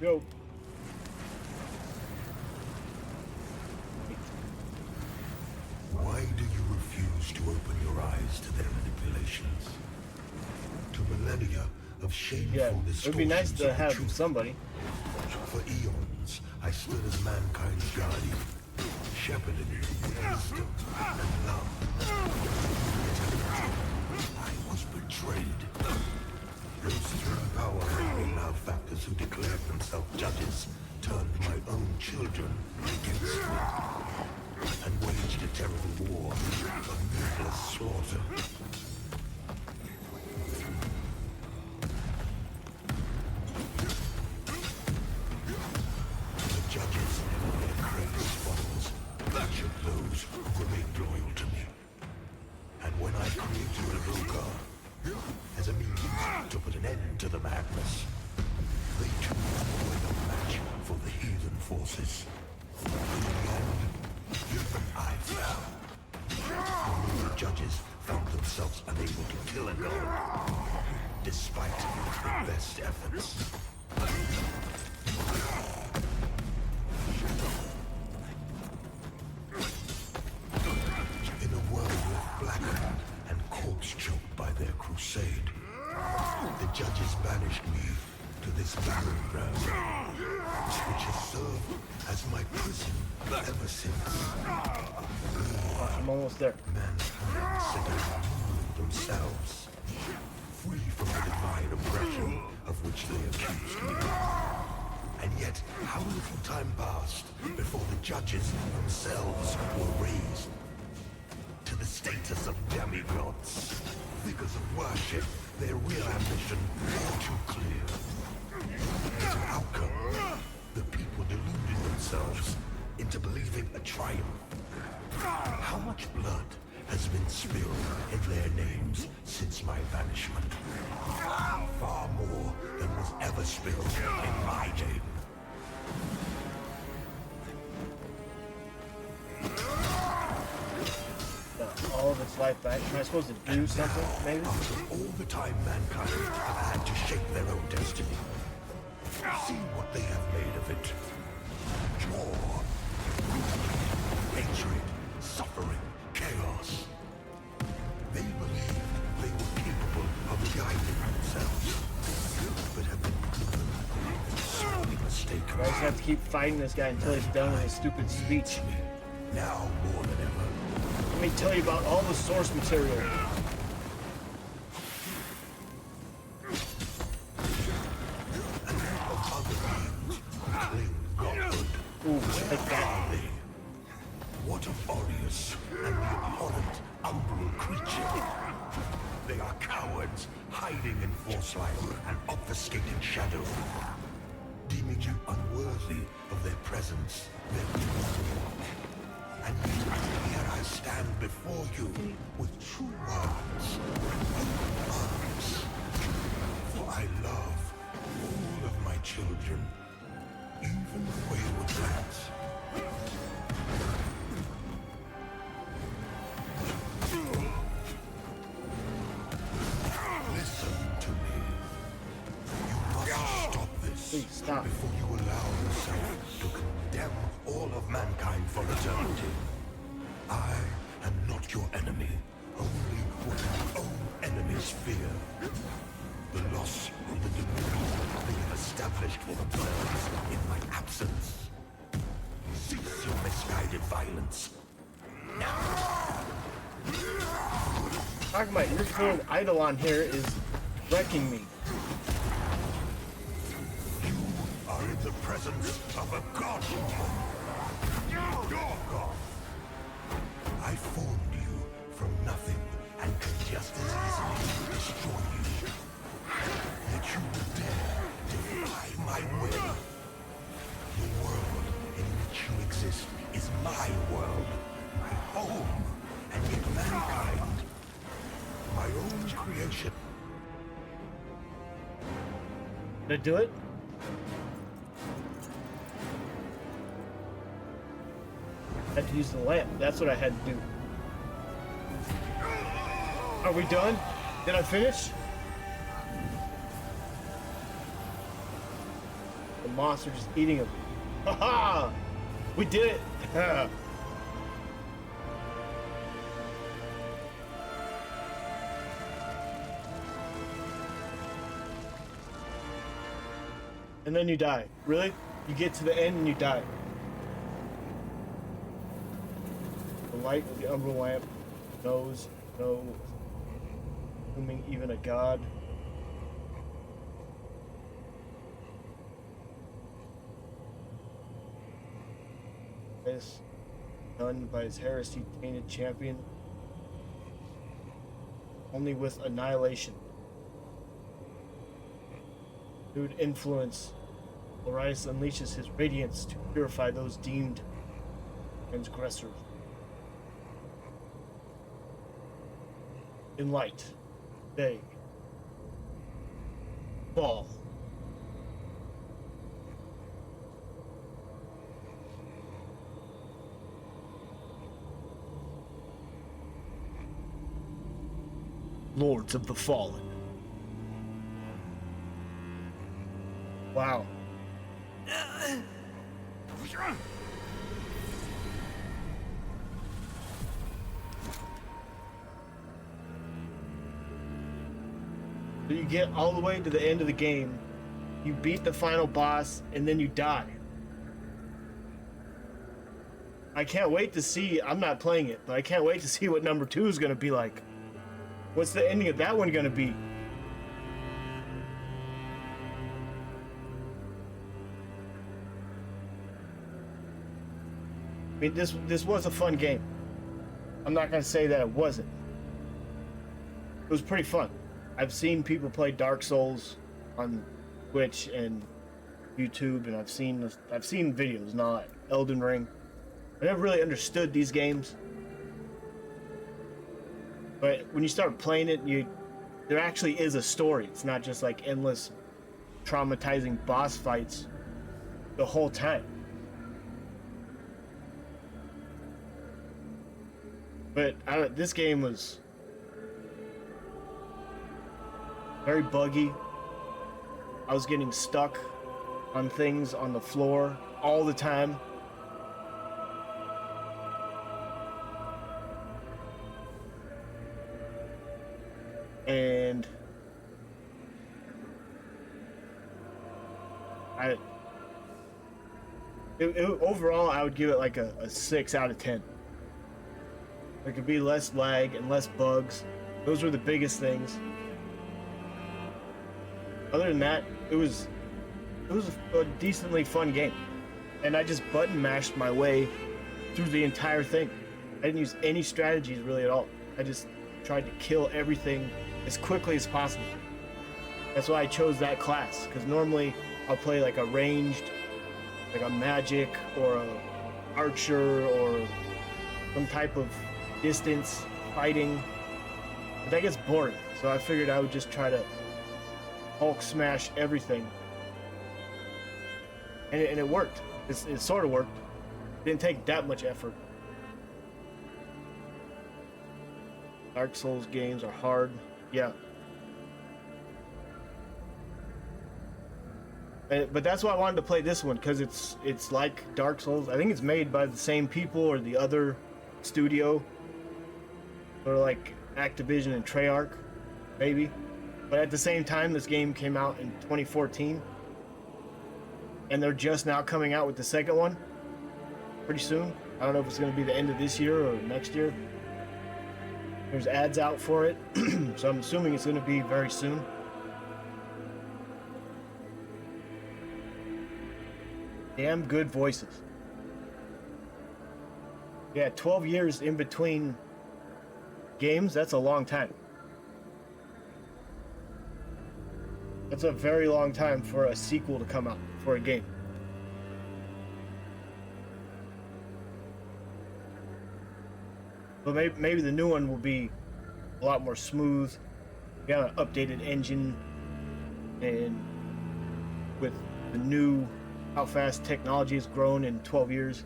Go. Why do you refuse to open your eyes to their manipulations? To millennia of shameful Yeah, it would be nice distortions to of the have truth. somebody. For eons, I stood as mankind's guardian, shepherding you with wisdom and love. I was betrayed. Those through power and malefactors who declared themselves judges turned my own children against me and waged a terrible war of needless slaughter. The judges and their crazed followers butchered those who remained loyal to me. And when I created a Vulgar as a means to put an end to the madness, they too were no match for the heathen forces. In the end, even I fell. Only the judges found themselves unable to kill a god, despite their best efforts. In a world left blackened and corpse-choked by their crusade, the judges banished me to this barren ground, which has served as my prison ever since. I'm almost there. Mankind set out to rule themselves, free from the divine oppression of which they accused me. And yet, how little time passed before the judges themselves were raised to the status of demigods, figures of worship, their real ambition all too clear. As an outcome, the people deluded themselves into believing a triumph. How much blood has been spilled in their names since my banishment? Far more than was ever spilled in my name. All of its life back. Am I supposed to do something, maybe? After all the time mankind have had to shape their own destiny, see what they have made of it. War, hatred, suffering, chaos. They believed they were capable of guiding themselves, but have been proven sorely mistaken. I just have to keep fighting this guy until he's done with his stupid speech. Now more than ever. Let me tell you about all the source material. Ooh, like that. What of Aureus and the abhorrent umbral creature? They are cowards, hiding in force light and obfuscating shadow, deeming you unworthy of their presence, their and yet here I stand before you with true words, open arms. For I love all of my children, even the wayward ones. Listen to me. You must stop this. Please stop. Before you allow yourself to condemn all of mankind for eternity. I am not your enemy, only what your own enemies fear. The loss of the dominion they have established for themselves in my absence. Cease your misguided violence. Talking about your fool Eidolon here is wrecking me. You are in the presence of a god. Your god. I formed you from nothing and could just as easily destroy you. Yet you would dare defy my will. The world in which you exist is my world, my home, and yet mankind, my own creation. Did I do it? I had to use the lamp. That's what I had to do. Are we done? Did I finish? the monster just eating him. Haha! We did it! And then you die. Really? You get to the end and you die. The light of the umber lamp knows no assuming even a god. This done by his heresy tainted champion. Only with annihilation. Through influence, Orius unleashes his radiance to purify those deemed transgressors. In light, they fall. Lords of the Fallen. Wow. So you get all the way to the end of the game, you beat the final boss, and then you die. I can't wait to see, I'm not playing it, but I can't wait to see what number 2 is going to be like. What's the ending of that one going to be? I mean, this was a fun game. I'm not going to say that it wasn't. It was pretty fun. I've seen people play Dark Souls on Twitch and YouTube, and I've seen videos, not Elden Ring. I never really understood these games. But when you start playing it, there actually is a story. It's not just like endless traumatizing boss fights the whole time. But this game was very buggy. I was getting stuck on things on the floor all the time. And overall, I would give it like a 6 out of 10. There could be less lag and less bugs. Those were the biggest things. Other than that, it was a decently fun game. And I just button mashed my way through the entire thing. I didn't use any strategies really at all. I just tried to kill everything as quickly as possible. That's why I chose that class, because normally I'll play like a ranged, like a magic or a archer or some type of distance fighting, but that gets boring. So I figured I would just try to Hulk smash everything, and it worked. It sort of worked. It didn't take that much effort. Dark Souls games are hard, yeah. But that's why I wanted to play this one, because it's like Dark Souls. I think it's made by the same people or the other studio, or like Activision and Treyarch, maybe. But at the same time, this game came out in 2014, and they're just now coming out with the second one pretty soon. I don't know if it's going to be the end of this year or next year. There's ads out for it, so I'm assuming it's going to be very soon. Damn good voices. Yeah, 12 years in between games, that's a long time. That's a very long time for a sequel to come out for a game. But maybe the new one will be a lot more smooth. We got an updated engine, and with the new, how fast technology has grown in 12 years,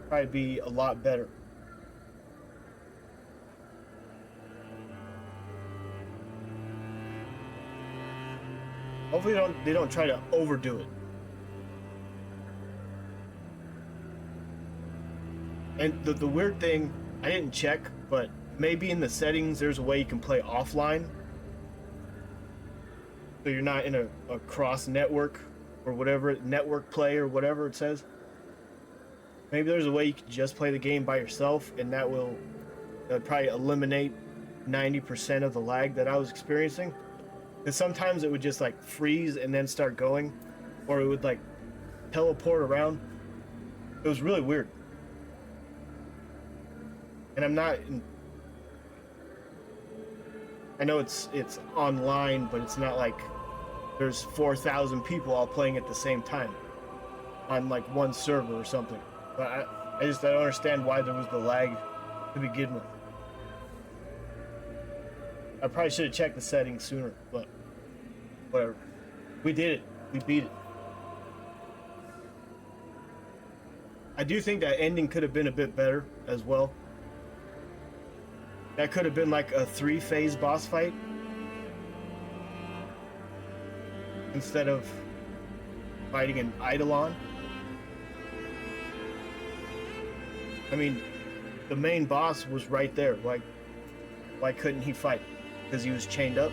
probably be a lot better. Hopefully they don't try to overdo it. And the weird thing, I didn't check, but maybe in the settings there's a way you can play offline. So you're not in a cross network or whatever, network play or whatever it says. Maybe there's a way you can just play the game by yourself, and that will probably eliminate 90% of the lag that I was experiencing. Because sometimes it would just like freeze and then start going, or it would like teleport around. It was really weird. And I'm not I know it's online, but it's not like there's 4,000 people all playing at the same time on like one server or something. But I don't understand why there was the lag to begin with. I probably should have checked the settings sooner, but whatever. We did it. We beat it. I do think that ending could have been a bit better as well. That could have been like a 3-phase boss fight instead of fighting an Eidolon. I mean, the main boss was right there. Why couldn't he fight? Because he was chained up?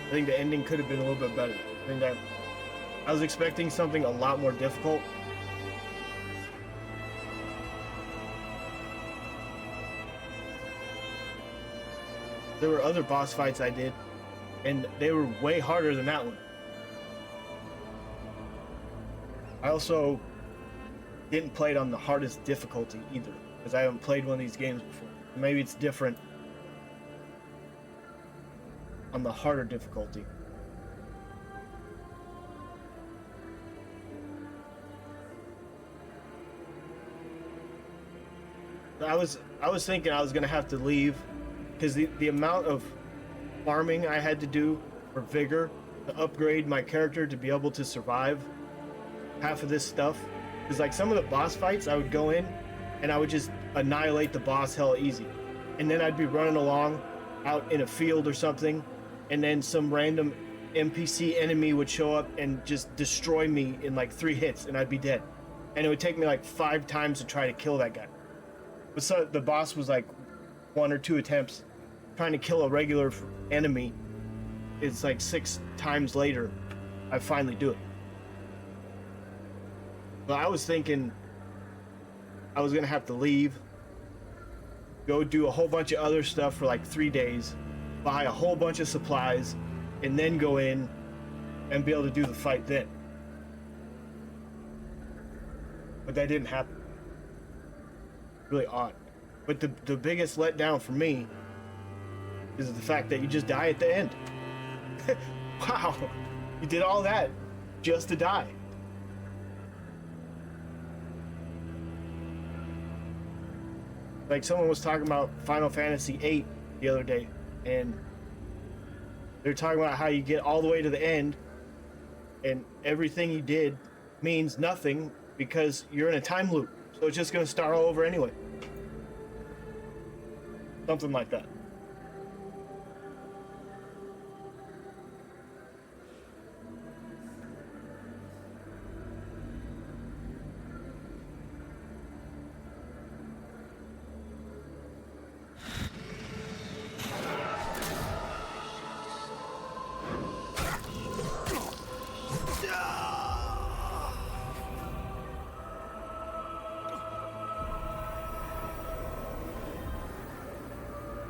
I think the ending could have been a little bit better. I think that I was expecting something a lot more difficult. There were other boss fights I did, and they were way harder than that one. I also didn't play it on the hardest difficulty either, because I haven't played one of these games before. Maybe it's different on the harder difficulty. I was thinking I was gonna have to leave because the amount of farming I had to do for vigor to upgrade my character to be able to survive half of this stuff. Because like some of the boss fights, I would go in and I would just annihilate the boss hella easy, and then I'd be running along out in a field or something, and then some random NPC enemy would show up and just destroy me in like 3 hits, and I'd be dead. And it would take me like 5 times to try to kill that guy. But so the boss was like 1 or 2 attempts. Trying to kill a regular enemy, it's like 6 times later I finally do it. But I was thinking I was gonna have to leave, go do a whole bunch of other stuff for like 3 days, buy a whole bunch of supplies, and then go in and be able to do the fight then. But that didn't happen. Really odd. But the biggest letdown for me is the fact that you just die at the end. Wow, you did all that just to die. Like someone was talking about Final Fantasy VIII the other day, and they're talking about how you get all the way to the end and everything you did means nothing because you're in a time loop, so it's just going to start all over anyway. Something like that.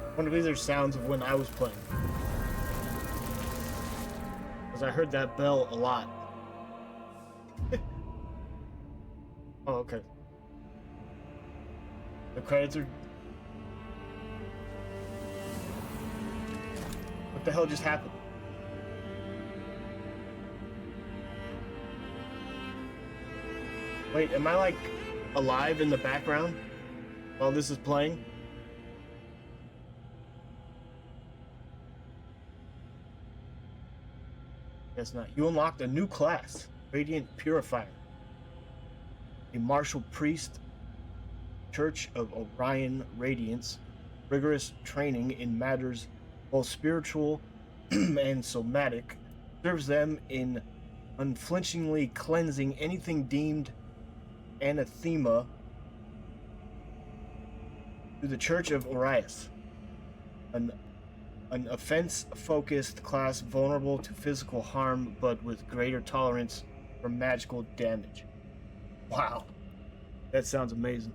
I wonder if these are sounds of when I was playing. Because I heard that bell a lot. Oh, okay. The credits are... What the hell just happened? Wait, am I like alive in the background while this is playing? Guess not. You unlocked a new class, Radiant Purifier. A martial priest, Church of Orion Radiance, rigorous training in matters both spiritual and somatic, serves them in unflinchingly cleansing anything deemed anathema to the Church of Orias, an offense-focused class vulnerable to physical harm but with greater tolerance for magical damage. Wow, that sounds amazing.